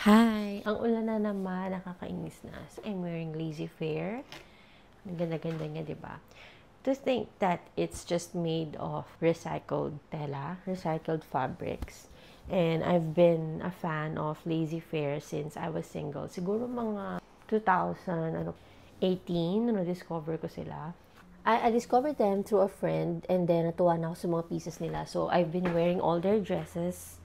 Hi! Ang ulan na naman, nakakainis na. So, I'm wearing Lazy Fair. Ang ganda-ganda niya, diba? To think that it's just made of recycled tela, recycled fabrics. And I've been a fan of Lazy Fair since I was single. Siguro mga 2018, na-discover ko sila. I discovered them through a friend and then natuwa na ako sa mga pieces nila. So, I've been wearing all their dresses.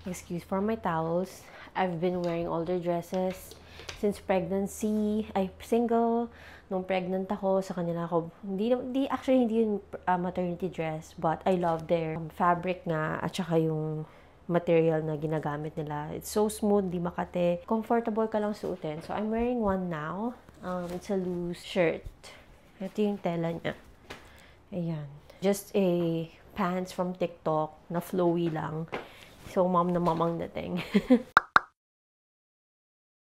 Excuse for my towels. I've been wearing all their dresses since pregnancy. Ay, single. Nung pregnant ako, sa kanila ako, hindi yung maternity dress, but I love their fabric nga at saka yung material na ginagamit nila. It's so smooth, di makate. Comfortable ka lang suotin. So, I'm wearing one now. It's a loose shirt. Ito yung tela niya. Ayan. Just a pants from TikTok na flowy lang. So, mom na mamang dating.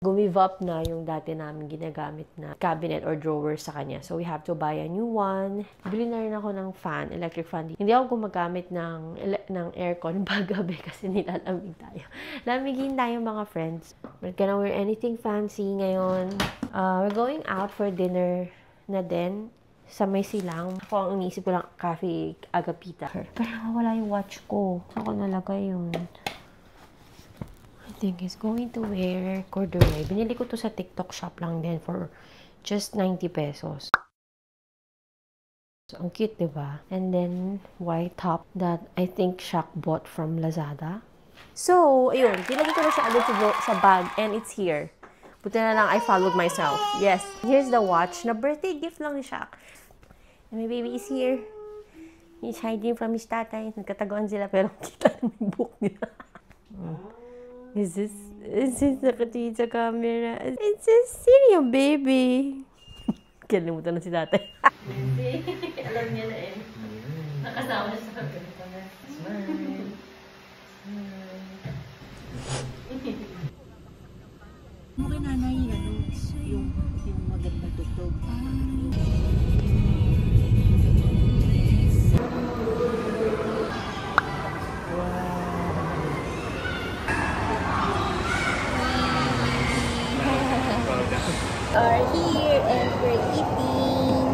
Gumive up na yung dati namin ginagamit na cabinet or drawer sa kanya. So, we have to buy a new one. Bili na rin ako ng fan, electric fan. Hindi ako gumagamit ng aircon paggabi kasi nilalamig tayo. Lamigin tayo mga friends. We're gonna wear anything fancy ngayon. We're going out for dinner na din sa may silang. Ako ang inisip ko lang, Cafe Agapita. Pero wala yung watch ko. Saan ko nalagay yun? I think he's going to wear corduroy. Binili ko to sa TikTok shop lang din for just 90 pesos. So, ang cute, diba? And then, white top that I think Shaq bought from Lazada. So, ayun. Dinagay ko na siya agad sa bag and it's here. Buti na lang I followed myself. Yes. Here's the watch na birthday gift lang ni Shaq. And my baby is here. He's hiding from his tatay. Nagkataguan sila pero kita na yung buhok nila. Is this nakatingin sa camera? It's a serious baby. Kalimutan na si tatay. Alam niya na eh. Nakasama na sa ganito na. Smile. Mukha nanay, yung magandang tugtog. Are here and we're eating.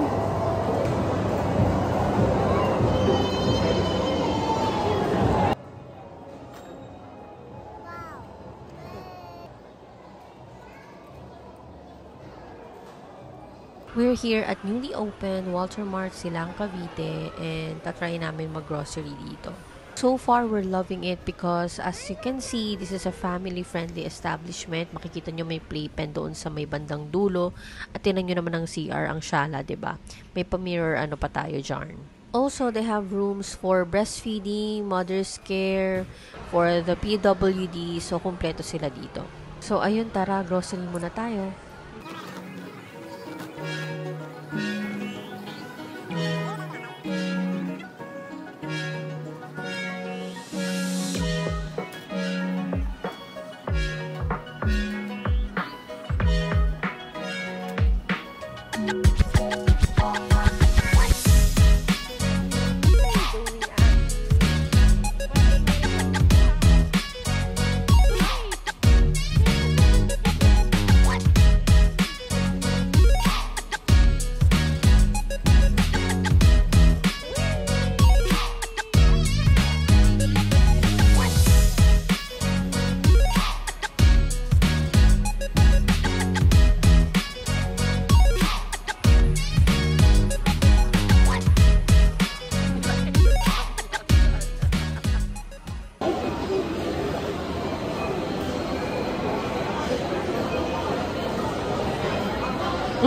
We're here at newly opened Walter Mart Silang Cavite and tatry namin mag-grocery dito. So far, we're loving it because as you can see, this is a family-friendly establishment. Makikita nyo may playpen doon sa may bandang dulo. At tinan nyo naman ang CR, ang shala, diba? May pa-mirror ano pa tayo dyan. Also, they have rooms for breastfeeding, mother's care, for the PWD. So, kumpleto sila dito. So, ayun, tara, grocery muna tayo.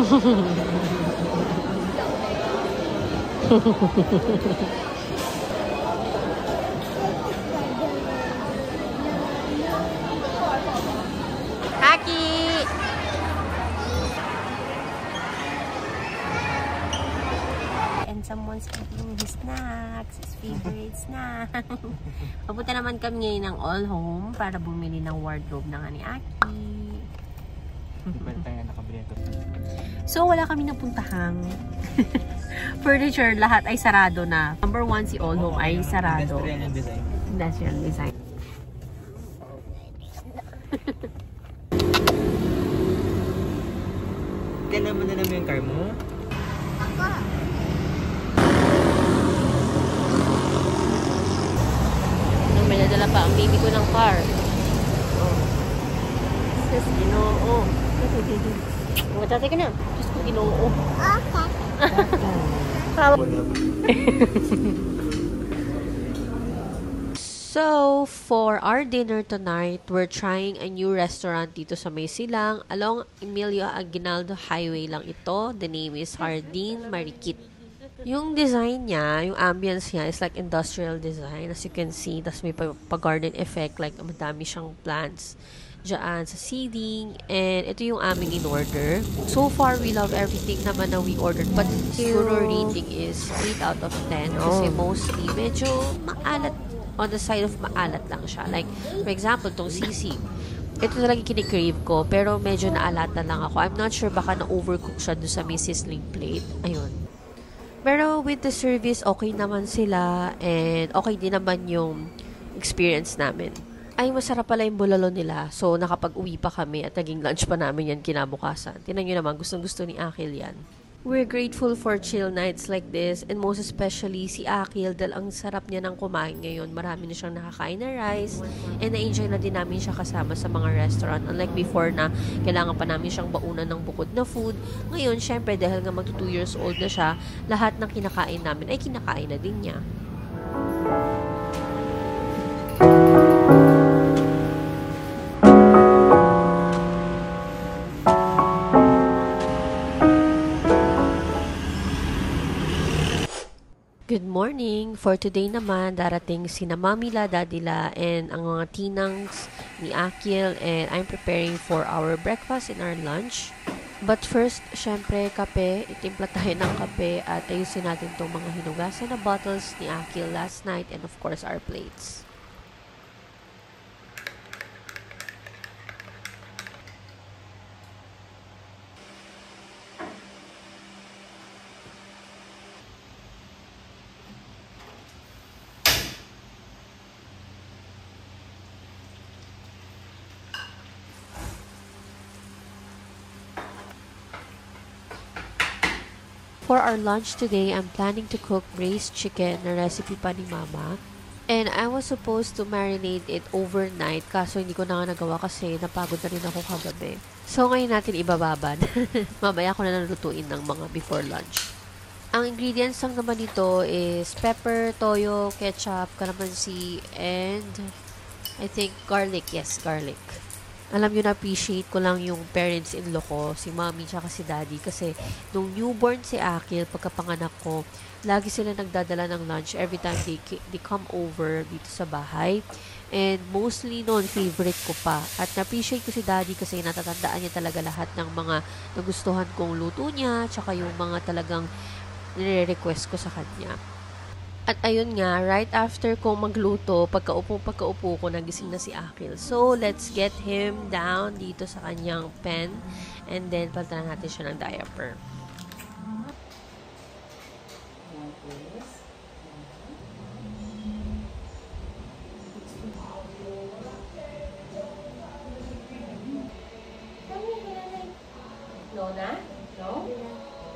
Kaki! And someone's eating his snacks, his favorite snack. Papunta naman kami ngayon ng All Home para bumili ng wardrobe ng ni Aki. So, wala kami napuntahang furniture. Lahat ay sarado na. Number 1, si All Home ay sarado. Industrial design. Titignan mo na naman yung car mo? Ako. May nadala pa ang baby ko ng car. Oh. Ginoo. Matatay ka na. Diyos ko, ginoo. Okay. So, for our dinner tonight, we're trying a new restaurant dito sa May Silang. Along Emilio Aguinaldo Highway lang ito. The name is Hardin Marikit. Yung design niya, yung ambience niya is like industrial design. As you can see, tas may pa-garden effect. Like, madami siyang plants dyan sa seeding. And ito yung aming in-order. So far, we love everything naman na we ordered. But siguro rating is 8 out of 10. Kasi mostly, medyo maalat. On the side of maalat lang siya. Like, for example, tong sisig. Ito talaga kinikrave ko, pero medyo naalatan lang ako. I'm not sure, baka na-overcook siya doon sa may sizzling plate. Ayun. Pero with the service, okay naman sila, and okay din naman yung experience namin. Ay, masarap pala yung bulalo nila. So, nakapag-uwi pa kami at naging lunch pa namin yan kinabukasan. Tingnan nyo naman, gustong-gusto ni Akil yan. We're grateful for chill nights like this, and most especially si Akil dahil ang sarap niya ng kumain ngayon. Marami na siyang nakakain na rice, and na-enjoy na din namin siya kasama sa mga restaurant. Unlike before na kailangan pa namin siyang baunan ng bukod na food. Ngayon, syempre dahil nga magto 2 years old na siya, lahat ng kinakain namin ay kinakain na din niya. Good morning! For today naman, darating sina Mamila, Dadila, and ang mga tinangs ni Akil, and I'm preparing for our breakfast and our lunch. But first, syempre, kape. Itimpla tayo ng kape at ayusin natin itong mga hinugasan na bottles ni Akil last night, and of course, our plates. For our lunch today, I'm planning to cook braised chicken na recipe pa ni Mama. And I was supposed to marinate it overnight, kaso hindi ko na nga nagawa kasi napagod na rin ako kagabi. So ngayon natin ibababad. Mamaya ko na nalutuin ng mga before lunch. Ang ingredients lang naman nito is pepper, toyo, ketchup, calamansi, and I think garlic. Yes, garlic. Alam nyo, na-appreciate ko lang yung parents-in-law ko, si mommy tsaka si daddy, kasi nung newborn si Akil, pagkapanganak ko, lagi sila nagdadala ng lunch every time they come over dito sa bahay. And mostly noon, favorite ko pa. At na-appreciate ko si daddy kasi natatandaan niya talaga lahat ng mga nagustuhan kong luto niya, tsaka yung mga talagang nire-request ko sa kanya. At ayun nga, right after ko magluto, pagkaupo ko, nagising na si Akil. So, let's get him down dito sa kanyang pen. And then, palitan natin siya ng diaper. No na? No?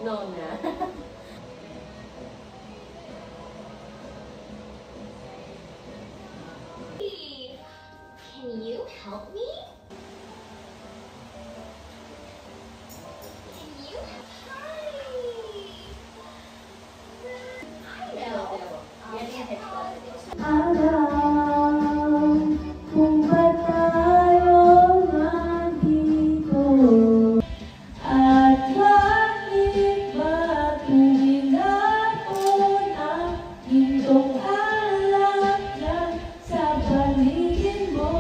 No na? Can you help me? Can you? Hi. Alam kung ba't tayo nandito at bakit ba tuminapon ang gintong alak na sa paligid mo.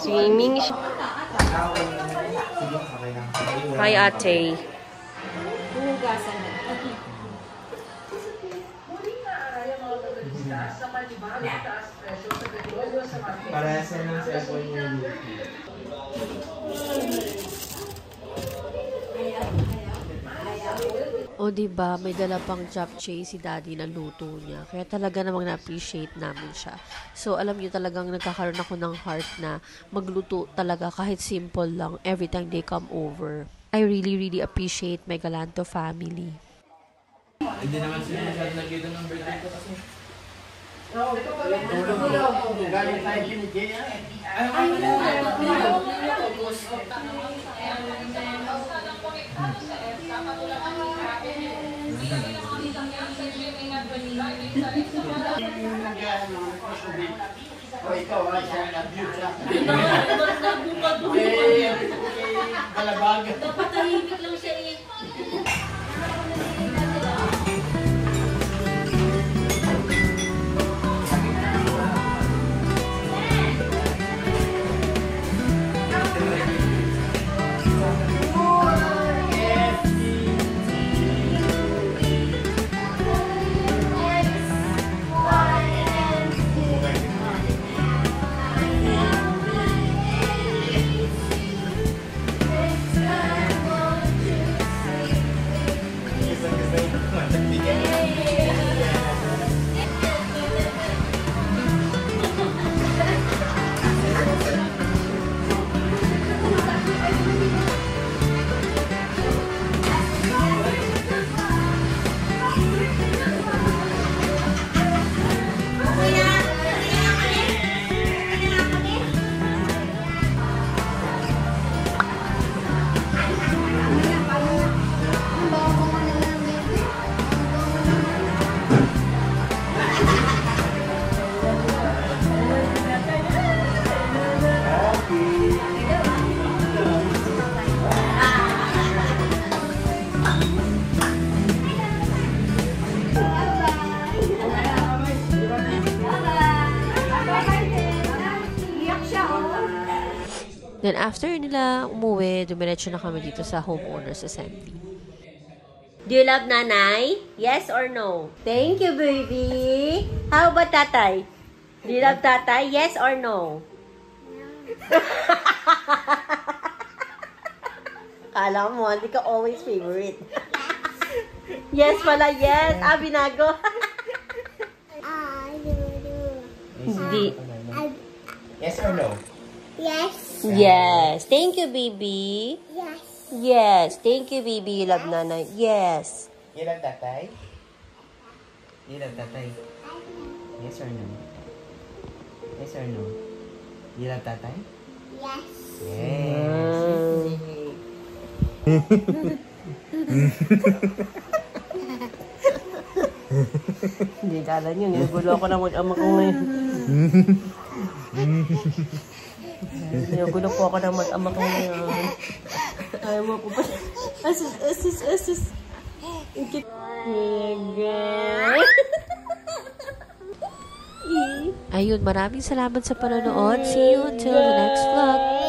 Swimming siya. Hi, ate. Parehas na ng cellphone niya. O, diba, may dala pang japchae si daddy na luto niya. Kaya talaga namang na-appreciate namin siya. So, alam niyo talagang nagkakaroon ako ng heart na magluto talaga kahit simple lang every time they come over. I really, really appreciate my Galanto family. Hindi naman sila masyadong nag-ito ng birthday ko kasi. Dapat tahimik lang siya eh. Then after nila umuwi, dumiretso na kami dito sa homeowners assembly. Do you love nanay? Yes or no? Thank you, baby. How about tatay? Do you love tatay? Yes or no? Kala mo, hindi ka always favorite. Yes pala, yes. Binago. Hindi. Yes or no? Yes. Yes. Thank you, baby. Yes. Yes. Thank you, baby. You love nanay. Yes. You love tatay? You love tatay? Yes or no? Yes or no? You love tatay? Yes. Yes. Hindi kala nyo. Nagulo ako na mag-ama ko ngayon. Nagulo po ako na mag-ama ko ngayon. Ayaw mo po pa. Asus. Ayun, maraming salamat sa panonood. See you until the next vlog.